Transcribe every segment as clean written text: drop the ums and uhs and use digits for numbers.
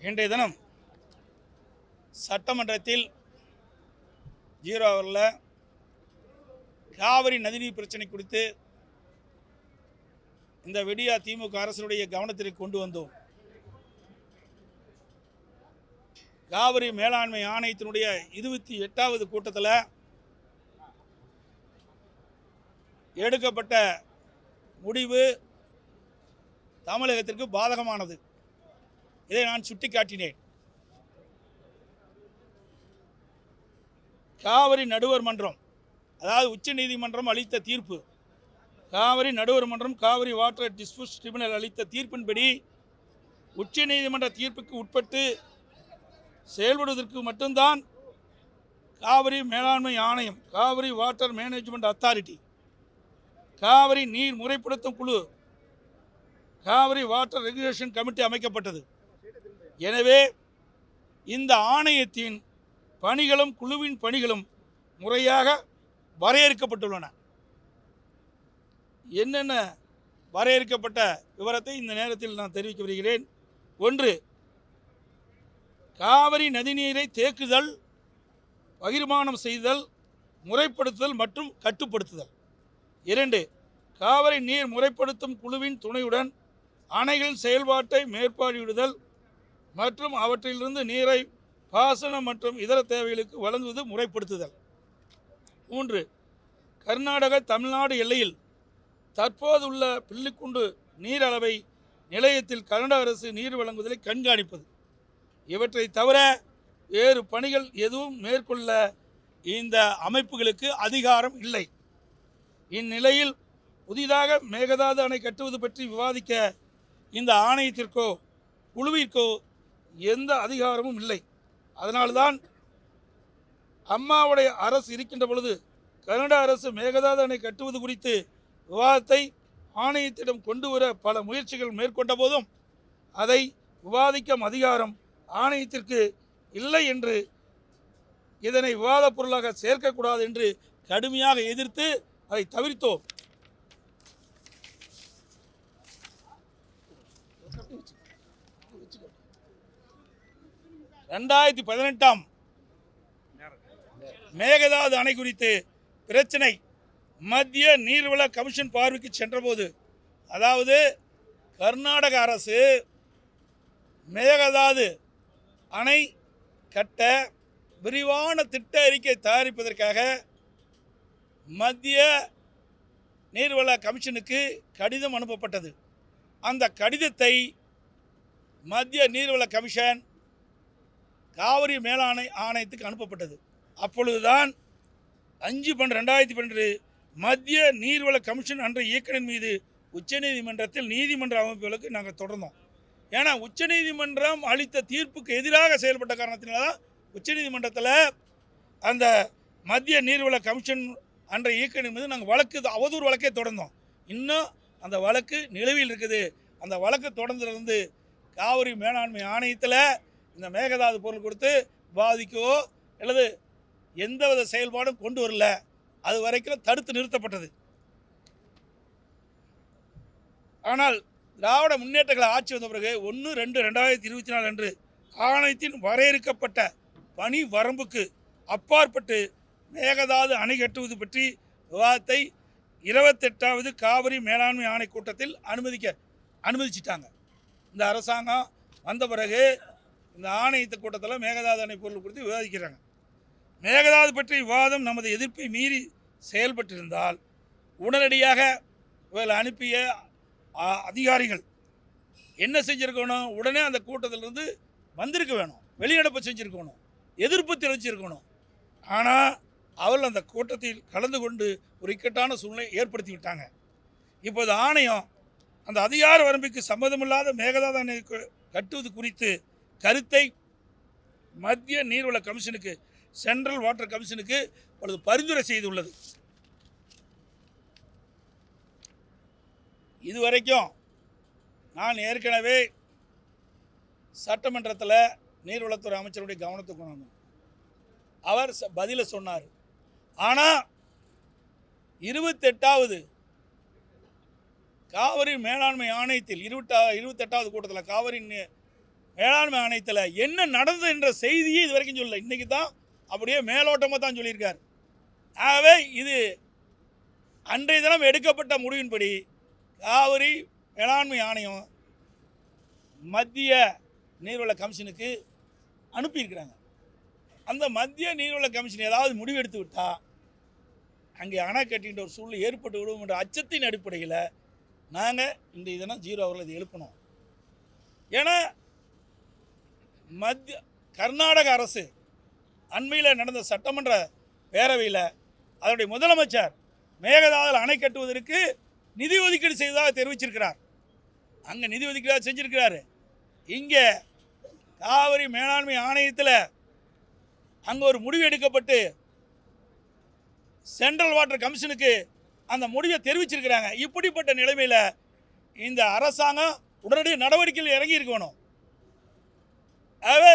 இன்றைய தினம் சட்டமன்றத்தில் 0 ஹவரில் காவிரி நதிநீர் பிரச்சனை குறித்து இந்த விடியா திமுக அரசுடைய கவனத்திற்கு கொண்டு வந்தோம். காவிரி மேலாண்மை ஆணையத்தினுடைய 28வது கூட்டத்தில் எடுக்கப்பட்ட முடிவு தமிழகத்திற்கு பாதகமானது. இதை நான் சுட்டிக்காட்டினேன். காவிரி நடுவர் மன்றம், அதாவது உச்ச நீதிமன்றம் அளித்த தீர்ப்பு, காவிரி நடுவர் மன்றம் காவிரி வாட்டர் டிஸ்பியூட் ட்ரிபியூனல் அளித்த தீர்ப்பின்படி உச்ச நீதிமன்ற தீர்ப்புக்கு உட்பட்டு செயல்படுவதற்கு மட்டும்தான் காவிரி மேலாண்மை ஆணையம், Kaveri water management authority, Kaveri நீர் முறைப்படுத்தும் குழு, காவிரி வாட்டர் ரெகுலேஷன் கமிட்டி அமைக்கப்பட்டது. எனவே இந்த ஆணையத்தின் பணிகளும் குழுவின் பணிகளும் முறையாக வரையறுக்கப்பட்டுள்ளன. என்னென்ன வரையறுக்கப்பட்ட விவரத்தை இந்த நேரத்தில் நான் தெரிவிக்க வருகிறேன். 1, காவிரி நதிநீரை தேக்குதல், பகிர்மானம் செய்தல், முறைப்படுத்துதல் மற்றும் கட்டுப்படுத்துதல். 2, காவிரி நீர் முறைப்படுத்தும் குழுவின் துணையுடன் அணைகளின் செயல்பாட்டை மேற்பார்வையிடுதல் மற்றும் அவற்றிலிருந்து நீரை பாசனம் மற்றும் இதர தேவைகளுக்கு வழங்குவது முறைப்படுத்துதல். 3, கர்நாடக தமிழ்நாடு எல்லையில் தற்போதுள்ள பில்லிக்குண்டு நீர் அளவை நிலையத்தில் கர்நாடக அரசு நீர் வழங்குவதை கண்காணிப்பது. இவற்றை தவிர வேறு பணிகள் எதுவும் மேற்கொள்ள இந்த அமைப்புகளுக்கு அதிகாரம் இல்லை. இந்நிலையில் புதிதாக மேகதாது அணை கட்டுவது பற்றி விவாதிக்க இந்த ஆணையத்திற்கோ குழுவிற்கோ எந்த அதிகாரமும் இல்லை. அதனால்தான் அம்மாவுடைய அரசு இருக்கின்ற பொழுது கர்நாடக அரசு மேகதாது அணை கட்டுவது குறித்து விவாதத்தை ஆணையத்திடம் கொண்டு வர பல முயற்சிகள் மேற்கொண்ட போதும் அதை விவாதிக்கும் அதிகாரம் ஆணையத்திற்கு இல்லை என்று, இதனை விவாத பொருளாக சேர்க்கக்கூடாது என்று கடுமையாக எதிர்த்து அதை தவிர்த்தோம். (2018) மேகதாது அணை குறித்து பிரச்சனை மத்திய நீர்வள கமிஷன் பார்வைக்கு சென்றபோது, அதாவது கர்நாடக அரசு மேகதாது அணை கட்ட விரிவான திட்ட அறிக்கை தயாரிப்பதற்காக மத்திய நீர்வள கமிஷனுக்கு கடிதம் அனுப்பப்பட்டது. அந்த கடிதத்தை மத்திய நீர்வள கமிஷன் காவிரி மேலாண்மை ஆணையத்துக்கு அனுப்பப்பட்டது. அப்பொழுதுதான் 5/12/2012 மத்திய நீர்வள கமிஷன் என்ற இயக்குனர் மீது உச்சநீதிமன்றத்தில் நீதிமன்ற அமைப்புகளுக்கு நாங்கள் தொடர்ந்தோம். ஏன்னா உச்சநீதிமன்றம் அளித்த தீர்ப்புக்கு எதிராக செயல்பட்ட காரணத்தினால்தான் உச்சநீதிமன்றத்தில் அந்த மத்திய நீர்வள கமிஷன் என்ற இயக்குனர் மீது நாங்கள் அவதூறு வழக்கே தொடர்ந்தோம். இன்னும் அந்த வழக்கு நிலுவையில் இருக்குது. அந்த வழக்கு தொடர்ந்திருந்து காவிரி மேலாண்மை ஆணையத்தில் இந்த மேகதாது பொருள் கொடுத்து பாதிக்கவோ அல்லது எந்தவித செயல்பாடும் கொண்டு வரல. அது வரைக்கும் தடுத்து நிறுத்தப்பட்டது. ஆனால் திராவிட முன்னேற்றங்களை ஆட்சி வந்த பிறகு 1/2/2024 அன்று ஆணையத்தின் வரையறுக்கப்பட்ட பணி வரம்புக்கு அப்பாற்பட்டு மேகதாது அணை கட்டுவது பற்றி விவாதத்தை 28வது காவிரி மேலாண்மை ஆணை கூட்டத்தில் அனுமதிச்சிட்டாங்க. இந்த அரசாங்கம் வந்த பிறகு இந்த ஆணையத்து கூட்டத்தில் மேகதாது அணை பொருள் குறித்து விவாதிக்கிறாங்க. மேகதாது பற்றிய விவாதம் நமது எதிர்ப்பை மீறி செயல்பட்டிருந்தால் உடனடியாக இவர்கள் அனுப்பிய அதிகாரிகள் என்ன செஞ்சுருக்கணும்? உடனே அந்த கூட்டத்திலிருந்து வந்திருக்க வேணும், வெளிநடப்பு செஞ்சுருக்கணும், எதிர்ப்பு தெரிவிச்சிருக்கணும். ஆனால் அவர்கள் அந்த கூட்டத்தில் கலந்து கொண்டு ஒரு இக்கட்டான சூழ்நிலை ஏற்படுத்தி விட்டாங்க. இப்போது ஆணையம் அந்த அதிகார வரம்புக்கு சம்மதமில்லாத மேகதாது அணை கட்டுவது குறித்து கருத்தை மத்திய நீர்வள கமிஷனுக்கு, சென்ட்ரல் வாட்டர் கமிஷனுக்கு பரிந்துரை செய்துள்ளது. இதுவரைக்கும் நான் ஏற்கனவே சட்டமன்றத்தில் நீர்வளத்துறை அமைச்சருடைய கவனத்துக்கு கொண்டு வந்தோம். அவர் பதிலை சொன்னார். ஆனால் 28வது காவிரி மேலாண்மை ஆணையத்தில் 28வது கூட்டத்தில் காவிரி வேளாண்மை ஆணையத்தில் என்ன நடந்தது என்ற செய்தியை இது வரைக்கும் சொல்லல. இன்றைக்கி தான் அப்படியே மேலோட்டமாக தான் சொல்லியிருக்கார். ஆகவே இது அன்றைய தினம் எடுக்கப்பட்ட முடிவின்படி காவிரி வேளாண்மை ஆணையம் மத்திய நீர்வள கமிஷனுக்கு அனுப்பியிருக்கிறாங்க. அந்த மத்திய நீர்வள கமிஷன் ஏதாவது முடிவெடுத்து விட்டால் அங்கே அணை கட்டின்ற ஒரு சூழ்நிலை ஏற்பட்டு விடும் என்ற அச்சத்தின் அடிப்படையில் நாங்கள் இன்றைய தினம் 0 அவர்கள் இதை எழுப்பினோம். ஏன்னா கர்நாடக அரசு அண்மையில் நடந்த சட்டமன்ற பேரவையில் அதனுடைய முதலமைச்சர் மேகதாதுவில் அணை கட்டுவதற்கு நிதி ஒதுக்கீடு செய்ததாக தெரிவிச்சிருக்கிறார். அங்கே நிதி ஒதுக்கீடு செஞ்சிருக்கிறாரு. இங்கே காவிரி மேலாண்மை ஆணையத்தில் அங்கே ஒரு முடிவு எடுக்கப்பட்டு சென்ட்ரல் வாட்டர் கமிஷனுக்கு அந்த முடிவை தெரிவிச்சிருக்கிறாங்க. இப்படிப்பட்ட நிலைமையில் இந்த அரசாங்கம் உடனடி நடவடிக்கையில் இறங்கி இருக்கணும். ஆகவே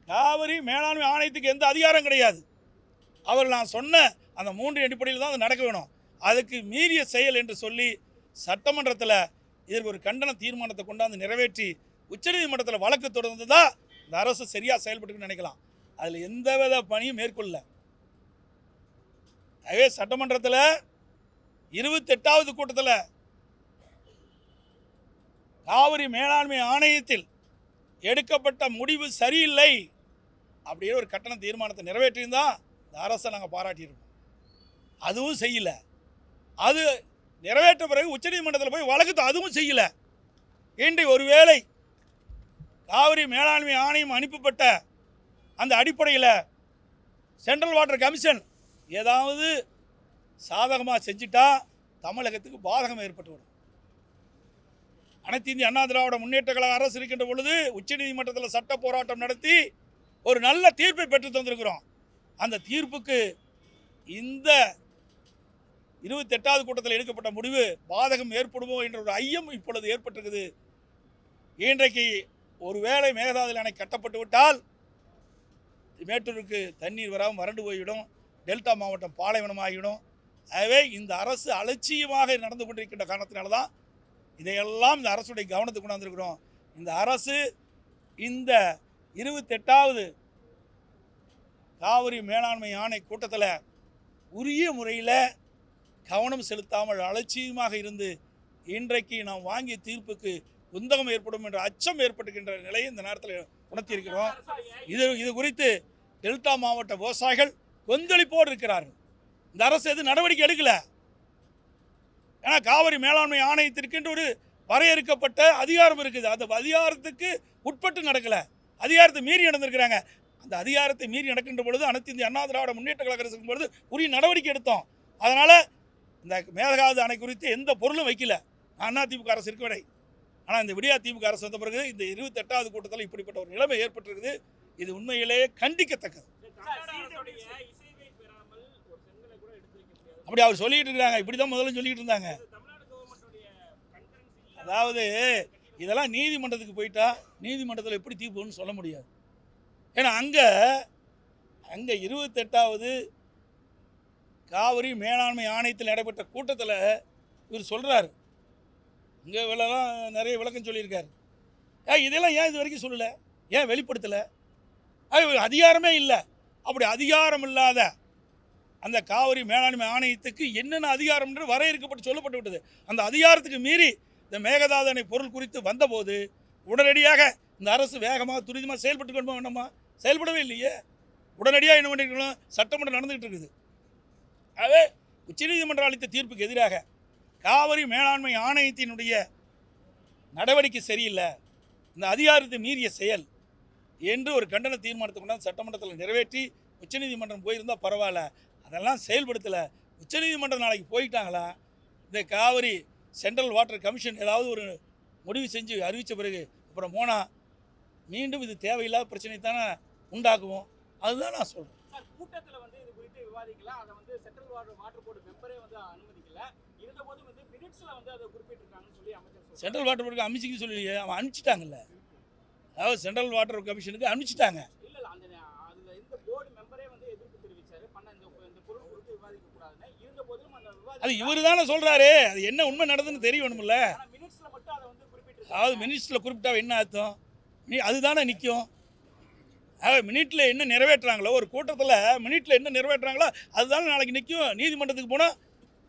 காவிரி மேலாண்மை ஆணையத்துக்கு எந்த அதிகாரம் கிடையாது. அவர் நான் சொன்ன அந்த 3 அடிப்படையில் தான் அது நடக்க வேணும். அதுக்கு மீறிய செயல் என்று சொல்லி சட்டமன்றத்தில் இதற்கு ஒரு கண்டன தீர்மானத்தை கொண்டாந்து நிறைவேற்றி உச்சநீதிமன்றத்தில் வழக்கு தொடர்ந்து தான் இந்த அரசு சரியாக செயல்பட்டுன்னு நினைக்கலாம். அதில் எந்தவித பணியும் மேற்கொள்ள. ஆகவே சட்டமன்றத்தில் 28வது கூட்டத்தில் காவிரி மேலாண்மை ஆணையத்தில் எடுக்கப்பட்ட முடிவு சரியில்லை அப்படியே ஒரு கட்டண தீர்மானத்தை நிறைவேற்றியிருந்தால் இந்த அரசை நாங்கள் பாராட்டியிருக்கோம். அதுவும் செய்யலை. அது நிறைவேற்ற பிறகு உச்சநீதிமன்றத்தில் போய் வழக்கு அதுவும் செய்யலை. இன்று ஒருவேளை காவிரி மேலாண்மை ஆணையம் அனுப்பப்பட்ட அந்த அடிப்படையில் சென்ட்ரல் வாட்டர் கமிஷன் ஏதாவது சாதகமாக செஞ்சுட்டா தமிழகத்துக்கு பாதகம் ஏற்பட்டுவிடும். அனைத்து இந்திய அண்ணா திராவிட முன்னேற்ற கழக அரசு இருக்கின்ற பொழுது உச்சநீதிமன்றத்தில் சட்ட போராட்டம் நடத்தி ஒரு நல்ல தீர்ப்பை பெற்று தந்திருக்கிறோம். அந்த தீர்ப்புக்கு இந்த 28வது கூட்டத்தில் எடுக்கப்பட்ட முடிவு பாதகம் ஏற்படுமோ என்ற ஒரு ஐயம் இப்பொழுது ஏற்பட்டிருக்குது. இன்றைக்கு ஒருவேளை மேகதாது அணை கட்டப்பட்டு விட்டால் மேட்டூருக்கு தண்ணீர் வராமல் வறண்டு போய்விடும். டெல்டா மாவட்டம் பாலைவனமாகிவிடும். ஆகவே இந்த அரசு அலட்சியமாக நடந்து கொண்டிருக்கின்ற காரணத்தினால தான் இதையெல்லாம் இந்த அரசுடைய கவனத்துக்கு கொண்டாந்துருக்கிறோம். இந்த அரசு இந்த 28வது காவிரி மேலாண்மை ஆணை கூட்டத்தில் உரிய முறையில் கவனம் செலுத்தாமல் அலட்சியமாக இருந்து இன்றைக்கு நாம் வாங்கிய தீர்ப்புக்கு குந்தகம் ஏற்படும் என்ற அச்சம் ஏற்பட்டுகின்ற நிலையை இந்த நேரத்தில் உணர்த்தியிருக்கிறோம். இது குறித்து டெல்டா மாவட்ட விவசாயிகள் கொந்தளிப்போடு இருக்கிறார்கள். இந்த அரசு எது நடவடிக்கை எடுக்கலை. ஏன்னா காவிரி மேலாண்மை ஆணையத்திற்கு ஒரு வரையறுக்கப்பட்ட அதிகாரம் இருக்குது. அந்த அதிகாரத்துக்கு உட்பட்டு நடக்கலை. அதிகாரத்தை மீறி நடந்திருக்கிறாங்க. அந்த அதிகாரத்தை மீறி நடக்கின்ற பொழுது அனைத்து இந்திய அண்ணா திராவிட முன்னேற்ற கழக அரசு பொழுது உரிய நடவடிக்கை எடுத்தோம். அதனால் இந்த மேகதாது அணை குறித்து எந்த பொருளும் வைக்கல அதிமுக அரசு இருக்க விடை. ஆனால் இந்த விடியா திமுக அரசு வந்த பிறகு இந்த 28வது கூட்டத்தில் இப்படிப்பட்ட ஒரு நிலைமை ஏற்பட்டிருக்குது. இது உண்மையிலேயே கண்டிக்கத்தக்கது. அப்படி அவர் சொல்லிட்டு இருக்காங்க. இப்படி தான் முதல்ல சொல்லிட்டு இருந்தாங்க. அதாவது இதெல்லாம் நீதிமன்றத்துக்கு போயிட்டா நீதிமன்றத்தில் எப்படி தீர்ப்புன்னு சொல்ல முடியாது. ஏன்னா அங்கே 28வது காவிரி மேலாண்மை ஆணையத்தில் நடைபெற்ற கூட்டத்தில் இவர் சொல்கிறார். இங்கே இவ்வளோலாம் நிறைய விளக்கம் சொல்லியிருக்காரு. இதெல்லாம் ஏன் இது வரைக்கும் சொல்லலை? ஏன் வெளிப்படுத்தலை? அதிகாரமே இல்லை. அப்படி அதிகாரம் இல்லாத அந்த காவிரி மேலாண்மை ஆணையத்துக்கு என்னென்ன அதிகாரம் என்று வரையறுக்கப்பட்டு சொல்லப்பட்டு விட்டது. அந்த அதிகாரத்துக்கு மீறி இந்த மேகதாது அணை பொருள் குறித்து வந்தபோது உடனடியாக இந்த அரசு வேகமாக துரிதமாக செயல்பட்டு கொண்டு வேண்டாமா? செயல்படவே இல்லையே. உடனடியாக என்ன பண்ணிருக்கணும்? சட்டமன்றம் நடந்துகிட்டு இருக்குது. ஆகவே உச்சநீதிமன்றம் அளித்த தீர்ப்புக்கு எதிராக காவிரி மேலாண்மை ஆணையத்தினுடைய நடவடிக்கை சரியில்லை, இந்த அதிகாரத்தை மீறிய செயல் என்று ஒரு கண்டன தீர்மானத்தை கொண்டாந்து சட்டமன்றத்தில் நிறைவேற்றி உச்சநீதிமன்றம் போயிருந்தால் பரவாயில்ல. அதெல்லாம் செயல்படுத்தலை. உச்சநீதிமன்றம் நாளைக்கு போயிட்டாங்களா இந்த காவிரி சென்ட்ரல் வாட்டர் கமிஷன் ஏதாவது ஒரு முடிவு செஞ்சு அறிவித்த பிறகு அப்புறம் போனால் மீண்டும் இது தேவையில்லாத பிரச்சனை தானே உண்டாக்குவோம். அதுதான் நான் சொல்கிறேன். கூட்டத்தில் இது குறித்து விவாதிக்கலாம். அதை சென்ட்ரல் வாட்டர் போர்டு மெம்பரே அனுமதிக்கல. இருந்தபோது மினிட்ஸில் அதை குறிப்பிட்டிருக்காங்கன்னு சொல்லி அமைச்சர் சென்ட்ரல் வாட்டர் போர்டுக்கு அமைச்சிக்க சொல்லியே அவன் அனுப்பிச்சிட்டாங்கல்ல. அதாவது சென்ட்ரல் வாட்டர் கமிஷனுக்கு அனுப்பிச்சிட்டாங்க. இல்லை அதில் இந்த போர்டு மெம்பரே எதிர்ப்பு தெரிவித்தார். இந்த பொருள் குறித்து விவாதிக்க கூடாதுன்னு. இருந்தபோதும் அந்த விவாதம் அது இவர் தானே சொல்கிறாரு. அது என்ன உண்மை நடந்துன்னு தெரியணும்ல. மினிட்ஸில் மட்டும் அதை குறிப்பிட்டு அதாவது மினிட்ஸில் குறிப்பிட்டா என்ன அர்த்தம்? அதுதானே நிற்கும். மினிட்டில் என்ன நிறைவேற்றுறாங்களோ, ஒரு கூட்டத்தில் மினிட்டில் என்ன நிறைவேற்றுறாங்களோ அதுதானே நாளைக்கு நிற்கும். நீதிமன்றத்துக்கு போனால்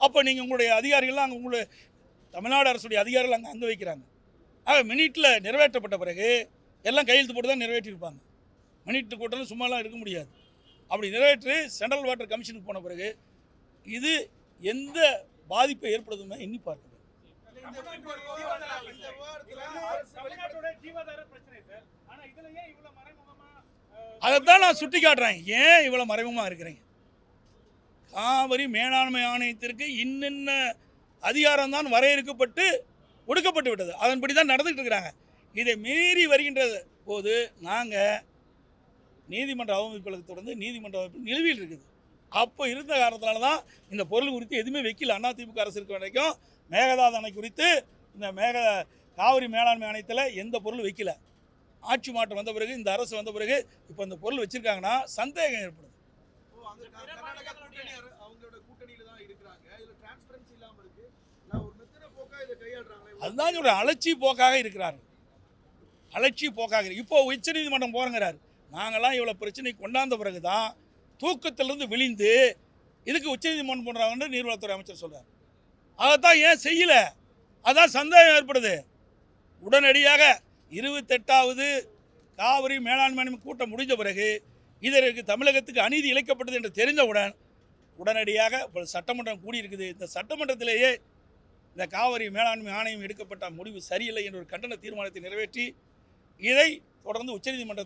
அப்போ நீங்கள் உங்களுடைய அதிகாரிகள்லாம் அங்கே உங்களுடைய தமிழ்நாடு அரசுடைய அதிகாரிகள் அங்கே வைக்கிறாங்க. மினிட்டில் நிறைவேற்றப்பட்ட பிறகு எல்லாம் கையெழுத்து போட்டு தான் நிறைவேற்றியிருப்பாங்க. மினிட் கூட்டம் சும்மாலாம் இருக்க முடியாது. அப்படி நிறைவேற்றி சென்ட்ரல் வாட்டர் கமிஷனுக்கு போன பிறகு இது எந்த பாதிப்பை ஏற்படுத்துமே எண்ணி பார்க்குது. அதைத்தான் நான் சுட்டி காட்டுறேன். ஏன் இவ்வளோ மறைமுகமாக இருக்கிறீங்க? காவிரி மேலாண்மை ஆணையத்திற்கு இன்னென்ன அதிகாரம் தான் வரையறுக்கப்பட்டு ஒடுக்கப்பட்டு விட்டது. அதன்படி தான் நடந்துகிட்டு இருக்கிறாங்க. இதை மீறி வருகின்ற போது நாங்கள் நீதிமன்ற அவமதிப்புகளுக்கு தொடர்ந்து நீதிமன்ற அவமதிப்பு நிலுவையில் இருக்குது. அப்போ இருந்த காரணத்தினால தான் இந்த பொருள் குறித்து எதுவுமே வைக்கல. அதிமுக அரசு இருக்க வரைக்கும் மேகதாது அணை குறித்து இந்த காவிரி மேலாண்மை ஆணையத்தில் எந்த பொருள் வைக்கல. ஆட்சி மாற்றம் வந்த பிறகு, இந்த அரசு வந்த பிறகு இப்போ இந்த பொருள் வச்சுருக்காங்கன்னா சந்தேகம் ஏற்படுது. அதுதான் ஒரு அலட்சி போக்காக இருக்கிறார்கள். அலட்சி போக்காக இப்போ உச்சநீதிமன்றம் போகிறங்கிறார். நாங்கள்லாம் இவ்வளோ பிரச்சனை கொண்டாந்த பிறகு தான் தூக்கத்திலிருந்து விழிந்து இதுக்கு உச்சநீதிமன்றம் போடுறாங்கன்னு நீர்வளத்துறை அமைச்சர் சொல்கிறார். அதைத்தான் ஏன் செய்யலை? அதான் சந்தேகம் ஏற்படுது. உடனடியாக 28வது காவிரி மேலாண்மை கூட்டம் முடிந்த பிறகு இதற்கு தமிழகத்துக்கு அநீதி இழைக்கப்பட்டது என்று தெரிந்தவுடன் உடனடியாக இப்போ சட்டமன்றம் கூடியிருக்குது. இந்த சட்டமன்றத்திலேயே இந்த காவிரி மேலாண்மை ஆணையம் எடுக்கப்பட்ட முடிவு சரியில்லை என்ற ஒரு கண்டன தீர்மானத்தை நிறைவேற்றி இதை தொடர்ந்து உச்சநீதிமன்ற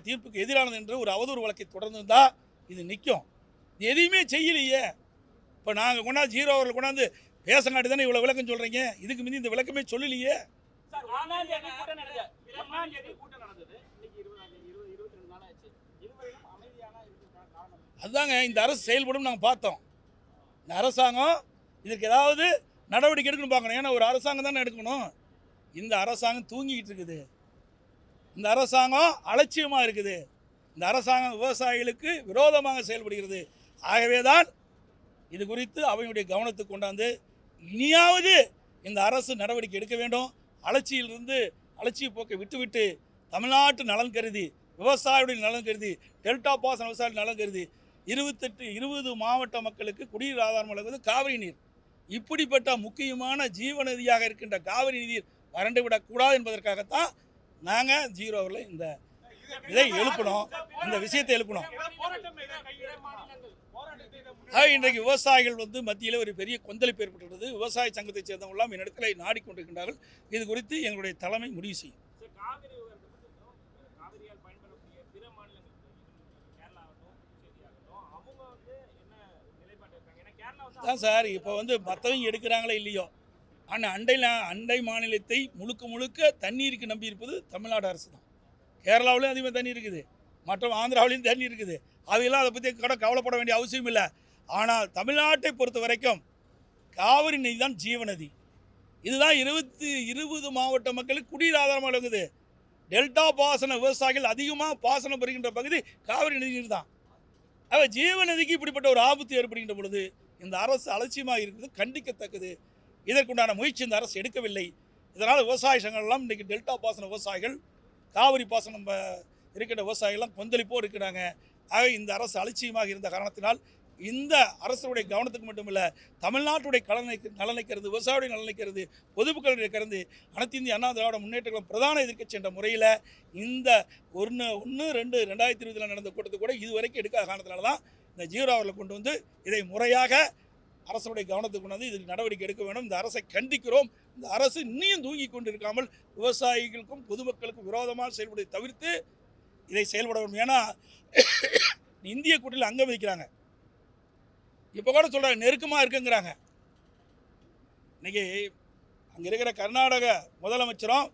தீர்ப்புக்கு எதிரானது என்று ஒரு அவதூறு வழக்கை தொடர்ந்து தான் இது நிற்கும். எதையுமே செய்யலையே. இப்போ நாங்கள் கொண்டாந்து 0 அவர்கள் கொண்டாந்து பேசங்காட்டி தானே இவ்வளோ விளக்கம் சொல்கிறீங்க. இதுக்கு முந்தி இந்த விளக்கமே சொல்லலையே. அதுதாங்க இந்த அரசு செயல்படும் நாங்கள் பார்த்தோம். இந்த அரசாங்கம் இதற்கு ஏதாவது நடவடிக்கை எடுக்கணும் பார்க்கணும். ஏன்னா ஒரு அரசாங்கம் தானே எடுக்கணும். இந்த அரசாங்கம் தூங்கிக்கிட்டு இருக்குது. இந்த அரசாங்கம் அலட்சியமாக இருக்குது. இந்த அரசாங்கம் விவசாயிகளுக்கு விரோதமாக செயல்படுகிறது. ஆகவே தான் இது குறித்து அவையுடைய கவனத்துக்கு கொண்டாந்து இனியாவது இந்த அரசு நடவடிக்கை எடுக்க வேண்டும். அலட்சிய போக்கை விட்டுவிட்டு தமிழ்நாட்டு நலன் கருதி, விவசாயியுடைய நலன் கருதி, டெல்டா பாசன விவசாயிகள் நலன் கருதி 20 மாவட்ட மக்களுக்கு குடிநீர் ஆதாரம் வழங்குவது காவிரி நீர். இப்படிப்பட்ட முக்கியமான ஜீவநதியாக இருக்கின்ற காவிரி நீர் வறண்டு விடக்கூடாது என்பதற்காகத்தான் நாங்கள் 0 அவரில் இந்த இதை எழுப்பணும், இந்த விஷயத்தை எழுப்பணும். இன்றைக்கு விவசாயிகள் மத்தியில் ஒரு பெரிய கொந்தளிப்பு ஏற்பட்டுள்ளது. விவசாய சங்கத்தை சேர்ந்தவங்களாம் என்னிடத்தில் நாடிக்கொண்டிருக்கின்றார்கள். இது குறித்து எங்களுடைய தலைமை முடிவு செய்யும். தான் சார் இப்போ மற்றவங்க எடுக்கிறாங்களே இல்லையோ, ஆனால் அண்டை மாநிலத்தை முழுக்க தண்ணீருக்கு நம்பி இருப்பது தமிழ்நாடு அரசு தான். கேரளாவிலையும் அதிகமாக தண்ணி இருக்குது, மற்ற ஆந்திராவிலையும் தண்ணி இருக்குது. அவையெல்லாம் அதை பற்றி கவலைப்பட வேண்டிய அவசியம் இல்லை. ஆனால் தமிழ்நாட்டை பொறுத்த வரைக்கும் காவிரி நதி தான் ஜீவநதி. இதுதான் 20 மாவட்ட மக்களுக்கு குடிநீர் ஆதாரமாக வழங்குது. டெல்டா பாசன விவசாயிகள் அதிகமாக பாசனம் பெறுகின்ற பகுதி காவிரி நீர் தான். ஜீவநதிக்கு இப்படிப்பட்ட ஒரு ஆபத்து ஏற்படுகின்ற பொழுது இந்த அரசு அலட்சியமாக இருக்கிறது கண்டிக்கத்தக்கது. இதற்குண்டான முயற்சி இந்த அரசு எடுக்கவில்லை. இதனால் விவசாய சங்கங்கள்லாம் இன்றைக்கி டெல்டா பாசன விவசாயிகள், காவிரி பாசனம் இருக்கின்ற விவசாயிகள்லாம் கொந்தளிப்போடு இருக்கிறாங்க. ஆக இந்த அரசு அலட்சியமாக இருந்த காரணத்தினால் இந்த அரசுடைய கவனத்துக்கு மட்டுமில்லை, தமிழ்நாட்டுடைய நலனை கருது, விவசாயியுடைய நலனை கருது, பொதுமக்களுடைய கருது அனைத்து இந்திய அண்ணா திராவிட முன்னேற்ற கழகம் பிரதான எதிர்க்கட்சி என்ற முறையில் இந்த 1/2/2020 நடந்த கூட்டத்தை கூட இதுவரைக்கும் எடுக்காத காரணத்தினால தான் இந்த 0 அவர்களை கொண்டு இதை முறையாக அரசுடைய கவனத்துக்கு கொண்டு இதுக்கு நடவடிக்கை எடுக்க வேண்டும். இந்த அரசை கண்டிக்கிறோம். இந்த அரசு இன்னும் தூங்கி கொண்டு இருக்காமல் விவசாயிகளுக்கும் பொதுமக்களுக்கும் விரோதமாக செயல்படுவதை தவிர்த்து இதை செயல்பட வேண்டும். ஏன்னா இந்திய கூட்டணியில் அங்கே வைக்கிறாங்க. இப்போ கூட சொல்கிறாங்க நெருக்கமாக இருக்குங்கிறாங்க. இன்றைக்கி அங்கே இருக்கிற கர்நாடக முதலமைச்சரும்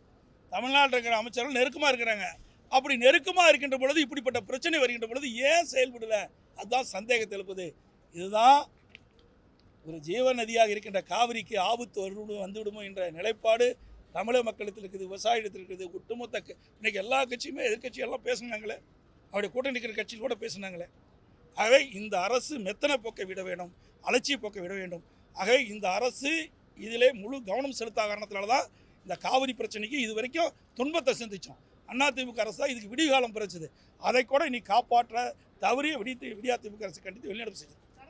தமிழ்நாட்டில் இருக்கிற அமைச்சரும் நெருக்கமாக இருக்கிறாங்க. அப்படி நெருக்கமாக இருக்கின்ற பொழுது இப்படிப்பட்ட பிரச்சனை வருகின்ற பொழுது ஏன் செயல்படலை? அதுதான் சந்தேகத்தை எழுப்புது. இதுதான் ஒரு ஜீவநதியாக இருக்கின்ற காவிரிக்கு ஆபத்து வந்துவிடுமோ என்ற நிலைப்பாடு தமிழக மக்களிடத்தில் இருக்குது, விவசாயிடத்தில் இருக்குது. ஒட்டுமொத்த இன்றைக்கி எல்லா கட்சியுமே எதிர்கட்சியெல்லாம் பேசுனாங்களே, அவருடைய கூட்டணி இருக்கிற கட்சியில் கூட பேசுனாங்களே. ஆகவே இந்த அரசு மெத்தனை போக்கை விட வேண்டும், அலட்சிய போக்கை விட வேண்டும். ஆகவே இந்த அரசு இதிலே முழு கவனம் செலுத்தாத காரணத்தினால தான் இந்த காவிரி பிரச்சனைக்கு இது வரைக்கும் துன்பத்தை சந்தித்தோம். அதிமுக அரசு தான் இதுக்கு விடிகாலம் பிறச்சது. அதை கூட இன்னைக்கு காப்பாற்ற தவறிய விடியா திமுக அரசு கண்டித்து வெளிநடப்பு செய்யும்.